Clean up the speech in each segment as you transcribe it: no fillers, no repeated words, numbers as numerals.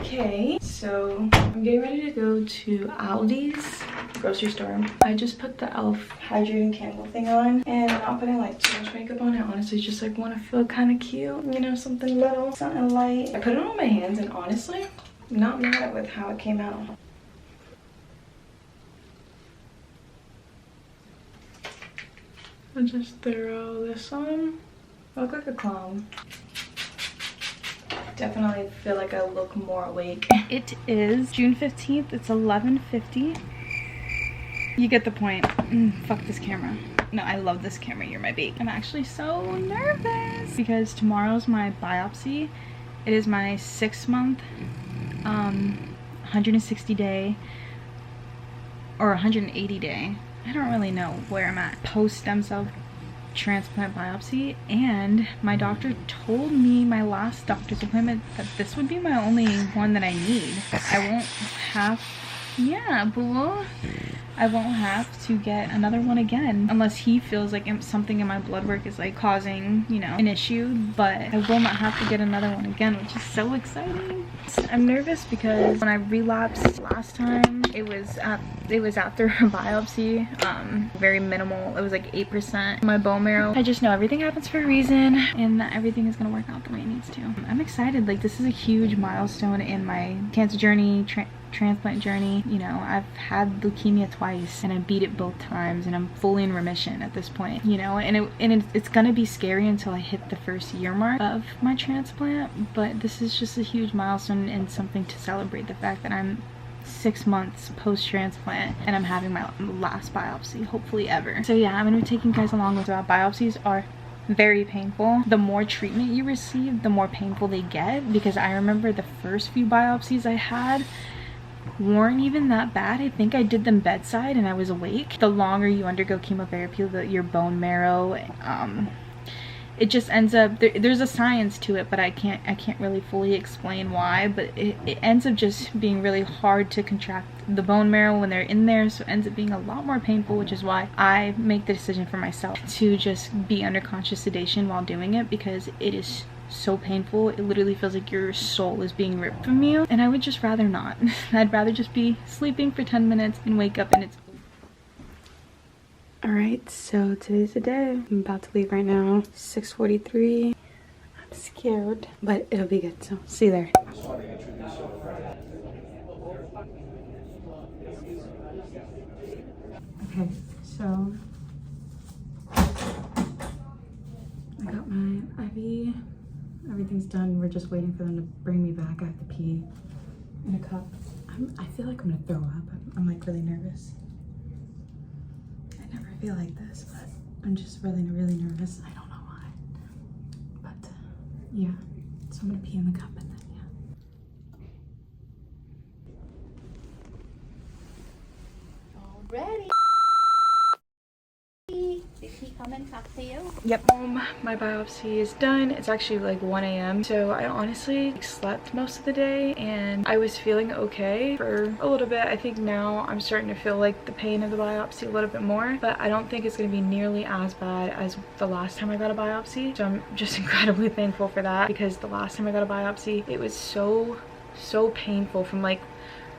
Okay, so I'm getting ready to go to Aldi's grocery store. I just put the e.l.f. hydrating candle thing on, and I'm not putting like too much makeup on. I honestly just like want to feel kind of cute, you know, something little, something light. I put it on my hands, and honestly, I'm not mad with how it came out. I'll just throw this on. I look like a clown. Definitely feel like I look more awake. It is June 15th. It's 11:50. You get the point. Fuck this camera. No, I love this camera. You're my babe. I'm actually so nervous because tomorrow's my biopsy. It is my 6-month, 160 day or 180 day. I don't really know where I'm at. Post stem cell transplant biopsy, and my doctor told me my last doctor's appointment that this would be my only one that I need. I won't have, yeah, boo. I won't have to get another one again unless he feels like something in my blood work is like causing, you know, an issue, but I will not have to get another one again, which is so exciting. I'm nervous because when I relapsed last time, it was after a biopsy, very minimal. It was like 8% my bone marrow. I just know everything happens for a reason and that everything is gonna work out the way it needs to. I'm excited. Like, this is a huge milestone in my cancer journey, transplant journey. You know, I've had leukemia twice and I beat it both times, and I'm fully in remission at this point, you know, and it's gonna be scary until I hit the first year mark of my transplant, but this is just a huge milestone and something to celebrate the fact that I'm 6 months post-transplant and I'm having my last biopsy, hopefully ever. So yeah, I'm gonna be taking you guys along with that. Biopsies are very painful. The more treatment you receive, the more painful they get, because I remember the first few biopsies I had weren't even that bad. I think I did them bedside and I was awake. The longer you undergo chemotherapy, your bone marrow, it just ends up, there's a science to it, but I can't really fully explain why, but it ends up just being really hard to contract the bone marrow when they're in there, so it ends up being a lot more painful, which is why I make the decision for myself to just be under conscious sedation while doing it, because it is so painful. It literally feels like your soul is being ripped from you, and I would just rather not. I'd rather just be sleeping for 10 minutes and wake up and it's over. Alright, so today's the day. I'm about to leave right now. 6:43. I'm scared, but it'll be good, so see you there. Okay, so I got my IV. Everything's done. We're just waiting for them to bring me back. I have to pee in a cup. I feel like I'm gonna throw up. I'm like really nervous. I never feel like this, but I'm just really nervous. I don't know why. But yeah, so I'm gonna pee in the cup and then yeah. Already. Did he come and talk to you? Yep. My biopsy is done. It's actually like 1 a.m. So I honestly slept most of the day and I was feeling okay for a little bit. I think now I'm starting to feel like the pain of the biopsy a little bit more, but I don't think it's going to be nearly as bad as the last time I got a biopsy. So I'm just incredibly thankful for that, because the last time I got a biopsy, it was so painful from like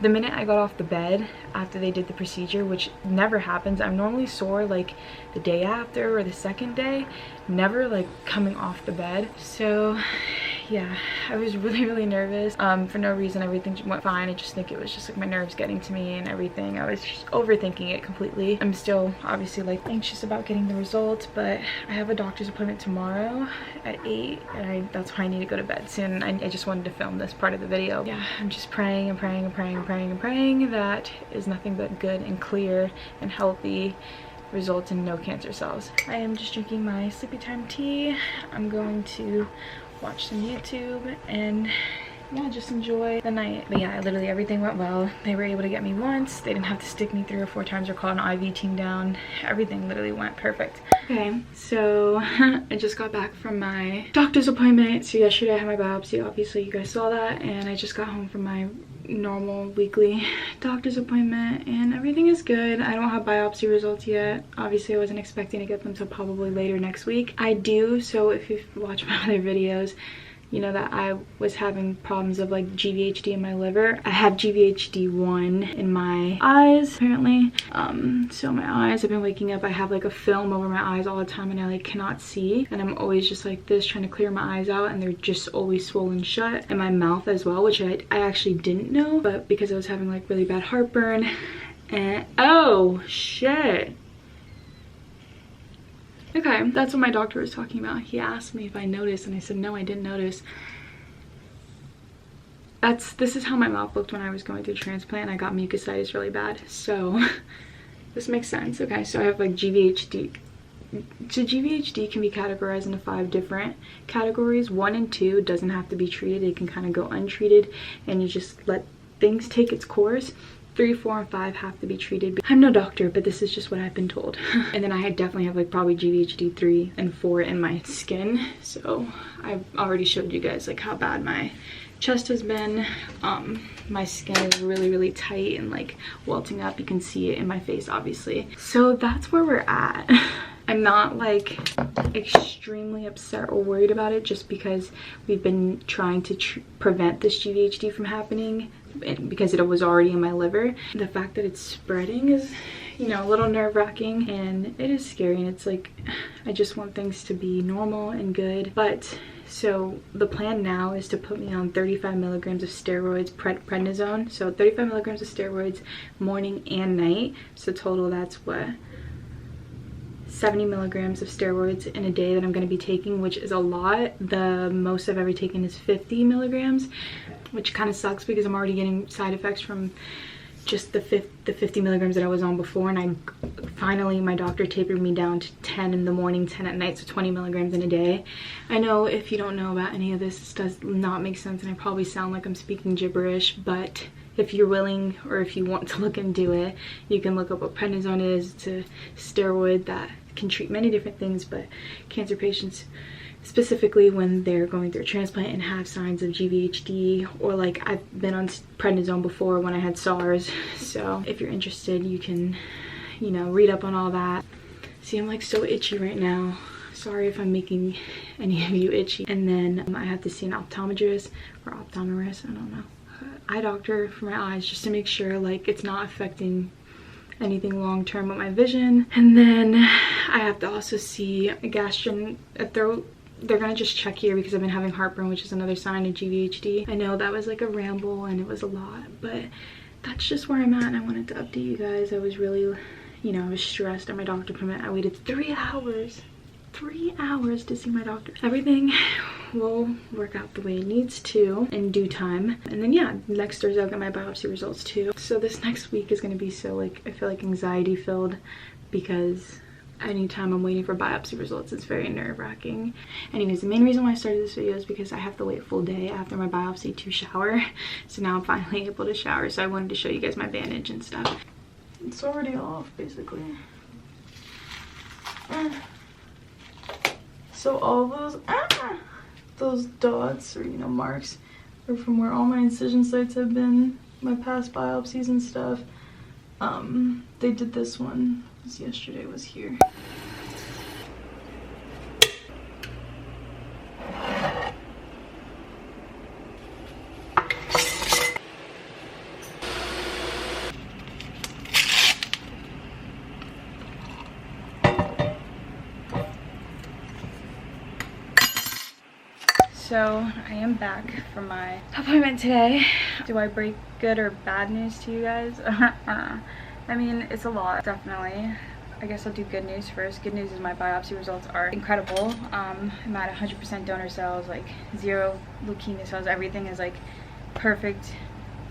the minute I got off the bed after they did the procedure, which never happens. I'm normally sore like the day after or the second day, never like coming off the bed. So yeah, I was really nervous for no reason. Everything went fine. I just think it was just like my nerves getting to me and everything. I was just overthinking it completely. I'm still obviously like anxious about getting the results, but I have a doctor's appointment tomorrow at 8 and that's why I need to go to bed soon. I just wanted to film this part of the video. Yeah, I'm just praying and praying that is nothing but good and clear and healthy results in no cancer cells. I am just drinking my sleepy time tea. I'm going to watch some YouTube and yeah, just enjoy the night. But yeah, literally everything went well. They were able to get me once. They didn't have to stick me 3 or 4 times or call an IV team down. Everything literally went perfect. Okay, so I just got back from my doctor's appointment. So yesterday I had my biopsy, obviously you guys saw that, and I just got home from my normal weekly doctor's appointment and everything is good. I don't have biopsy results yet. Obviously I wasn't expecting to get them till probably later next week. I do, so if you've watched my other videos, you know, that I was having problems of like GVHD in my liver. I have GVHD1 in my eyes apparently. So my eyes, I've been waking up, I have like a film over my eyes all the time and I like cannot see, and I'm always just like this trying to clear my eyes out, and they're just always swollen shut, and my mouth as well, which I actually didn't know, but because I was having like really bad heartburn. And oh shit. Okay, that's what my doctor was talking about. He asked me if I noticed and I said no, I didn't notice. This is how my mouth looked when I was going through transplant. I got mucositis really bad, so this makes sense. Okay, so I have like GVHD. So GVHD can be categorized into 5 different categories. 1 and 2 doesn't have to be treated. It can kind of go untreated and you just let things take its course. 3, 4, and 5 have to be treated. I'm no doctor, but this is just what I've been told. And then I definitely have like probably GVHD 3 and 4 in my skin. So I've already showed you guys like how bad my chest has been. My skin is really tight and like welting up. You can see it in my face obviously. So that's where we're at. I'm not like extremely upset or worried about it, just because we've been trying to prevent this GVHD from happening, because it was already in my liver. The fact that it's spreading is, you know, a little nerve-wracking, and it is scary, and it's like I just want things to be normal and good. But so the plan now is to put me on 35 milligrams of steroids, prednisone. So 35 milligrams of steroids morning and night. So total, that's what, 70 milligrams of steroids in a day that I'm going to be taking, which is a lot. The most I've ever taken is 50 milligrams, which kind of sucks because I'm already getting side effects from just the 50 milligrams that I was on before. And finally my doctor tapered me down to 10 in the morning, 10 at night, so 20 milligrams in a day. I know if you don't know about any of this does not make sense, and I probably sound like I'm speaking gibberish, but if you're willing or if you want to look into it, you can look up what prednisone is. It's a steroid that can treat many different things, but cancer patients specifically when they're going through a transplant and have signs of GVHD, or like I've been on prednisone before when I had SARS. So if you're interested, you can, you know, read up on all that. See, I'm like so itchy right now. Sorry if I'm making any of you itchy. And then I have to see an optometrist or optometrist, I don't know, eye doctor for my eyes, just to make sure like it's not affecting anything long-term with my vision. And then I have to also see a throat. They're gonna just check here because I've been having heartburn, which is another sign of GVHD. I know that was like a ramble and it was a lot, but that's just where I'm at, and I wanted to update you guys. I was really, you know, I was stressed at my doctor appointment. I waited 3 hours to see my doctor. Everything will work out the way it needs to in due time. And then yeah, next Thursday I'll get my biopsy results too. So this next week is gonna be so like, I feel like anxiety filled, because anytime I'm waiting for biopsy results, it's very nerve-wracking. Anyways, the main reason why I started this video is because I have to wait a full day after my biopsy to shower. So now I'm finally able to shower. So I wanted to show you guys my bandage and stuff. It's already off basically. So all those dots, or you know, marks, are from where all my incision sites have been, my past biopsies and stuff. They did this one, yesterday was here. So I am back from my appointment today. Do I break good or bad news to you guys? I mean, it's a lot, definitely. I guess I'll do good news first. Good news is my biopsy results are incredible. I'm at 100% donor cells, like 0 leukemia cells. Everything is like perfect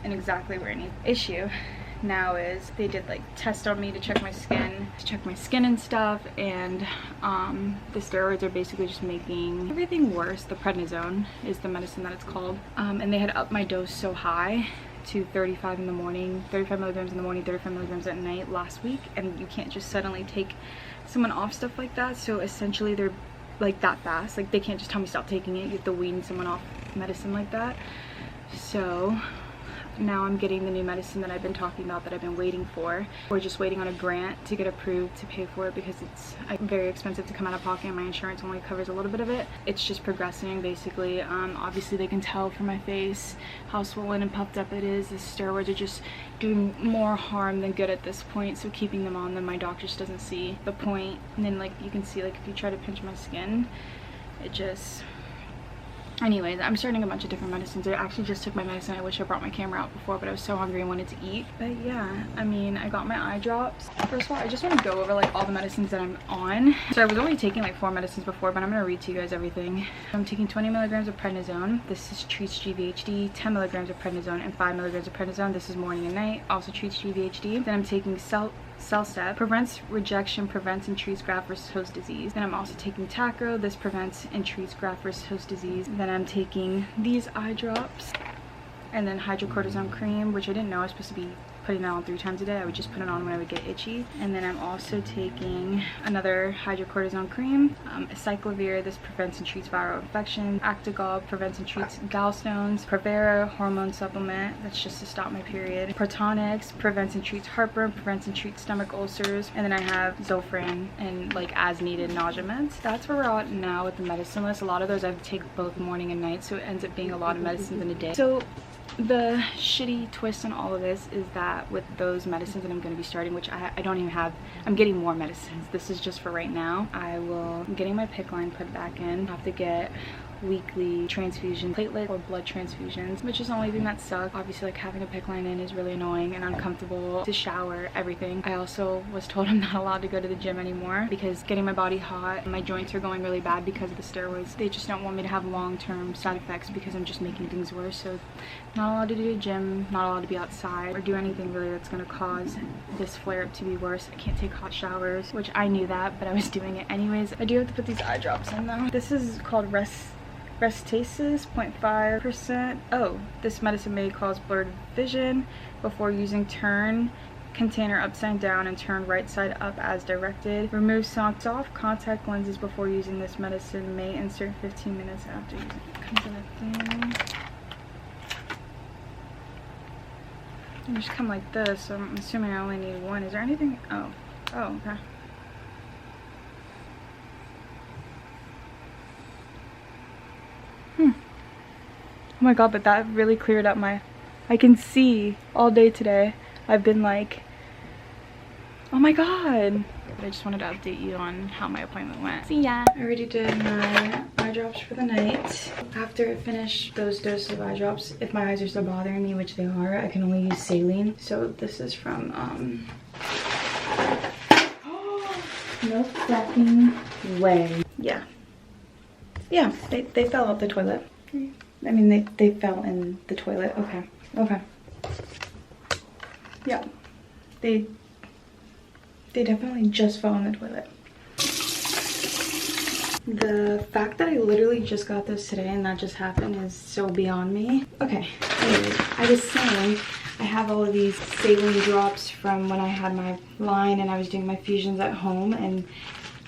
and exactly where I need. Issue now is they did like test on me to check my skin and stuff, and the steroids are basically just making everything worse. The prednisone is the medicine that it's called, and they had upped my dose so high to 35 in the morning, 35 milligrams in the morning, 35 milligrams at night last week, and you can't just suddenly take someone off stuff like that. So essentially they're like that fast, like they can't just tell me stop taking it. You have to wean someone off medicine like that. So now I'm getting the new medicine that I've been talking about that I've been waiting for. We're just waiting on a grant to get approved to pay for it because it's very expensive to come out of pocket and my insurance only covers a little bit of it. It's just progressing basically. Obviously they can tell from my face how swollen and puffed up it is. The steroids are just doing more harm than good at this point, so keeping them on them, my doctor just doesn't see the point. And then like you can see, like if you try to pinch my skin, it just... Anyways, I'm starting a bunch of different medicines. I actually just took my medicine. I wish I brought my camera out before, but I was so hungry and wanted to eat. But yeah, I mean, I got my eye drops. First of all, I just want to go over like all the medicines that I'm on. So I was only taking like 4 medicines before, but I'm going to read to you guys everything. I'm taking 20 milligrams of prednisone. This treats GVHD, 10 milligrams of prednisone, and 5 milligrams of prednisone. This is morning and night. Also treats GVHD. Then I'm taking CellStep, prevents rejection, prevents and treats graft versus host disease. Then I'm also taking Tacro. This prevents and treats graft versus host disease. Then I'm taking these eye drops, and then hydrocortisone cream, which I didn't know I was supposed to be putting that on 3 times a day. I would just put it on when I would get itchy. And then I'm also taking another hydrocortisone cream, Cyclovir. This prevents and treats viral infection. Actigol prevents and treats gallstones. Provera hormone supplement, that's just to stop my period. Protonix prevents and treats heartburn, prevents and treats stomach ulcers. And then I have Zofran and like as needed nausea meds. That's where we're at now with the medicine list. A lot of those I take both morning and night, so it ends up being a lot of medicines in a day. So the shitty twist on all of this is that with those medicines that I'm going to be starting, which I don't even have, I'm getting more medicines. This is just for right now. I'm getting my PICC line put back in. I have to get weekly transfusion, platelet or blood transfusions, which is the only thing that sucks. Obviously, like having a PICC line in is really annoying and uncomfortable. To shower, everything. I also was told I'm not allowed to go to the gym anymore because getting my body hot and my joints are going really bad because of the steroids. They just don't want me to have long-term side effects because I'm just making things worse. So not allowed to do the gym, not allowed to be outside or do anything really that's going to cause this flare-up to be worse. I can't take hot showers, which I knew that, but I was doing it anyways. I do have to put these eye drops in though. This is called Restasis, 0.5%. Oh, this medicine may cause blurred vision. Before using, turn container upside down and turn right side up as directed. Remove socks off. Contact lenses before using this medicine. May insert 15 minutes after using it. Comes in a thing. They just come like this, so I'm assuming I only need one. Is there anything? Oh, okay. Oh my god, but that really cleared up my... I can see all day today. I've been like... Oh my god. I just wanted to update you on how my appointment went. See ya. I already did my eye drops for the night. After I finish those doses of eye drops, if my eyes are still bothering me, which they are, I can only use saline. So this is from, no fucking way. Yeah. Yeah, they fell out the toilet. I mean, they fell in the toilet. Okay. Yeah. They definitely just fell in the toilet. The fact that I literally just got this today and that just happened is so beyond me. Okay, anyways, I was saying I have all of these saline drops from when I had my line and I was doing my fusions at home, and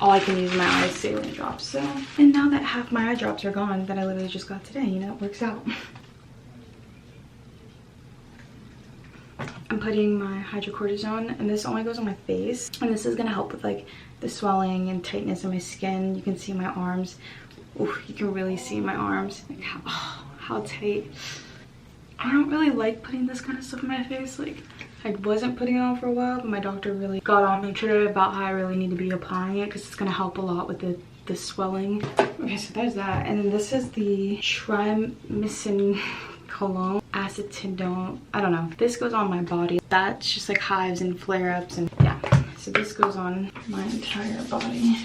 all I can use my eye is saline drops. So, and now that half my eye drops are gone that I literally just got today, you know, it works out. I'm putting my hydrocortisone, and this only goes on my face, and this is gonna help with like the swelling and tightness in my skin. You can see my arms. Ooh, you can really see my arms. Like how tight. I don't really like putting this kind of stuff in my face. Like, I wasn't putting it on for a while, but my doctor really got on me today about how I really need to be applying it because it's gonna help a lot with the swelling. Okay, so there's that, and then this is the Trimicin cologne, acetidone. I don't know. This goes on my body. That's just like hives and flare-ups, and yeah. So this goes on my entire body.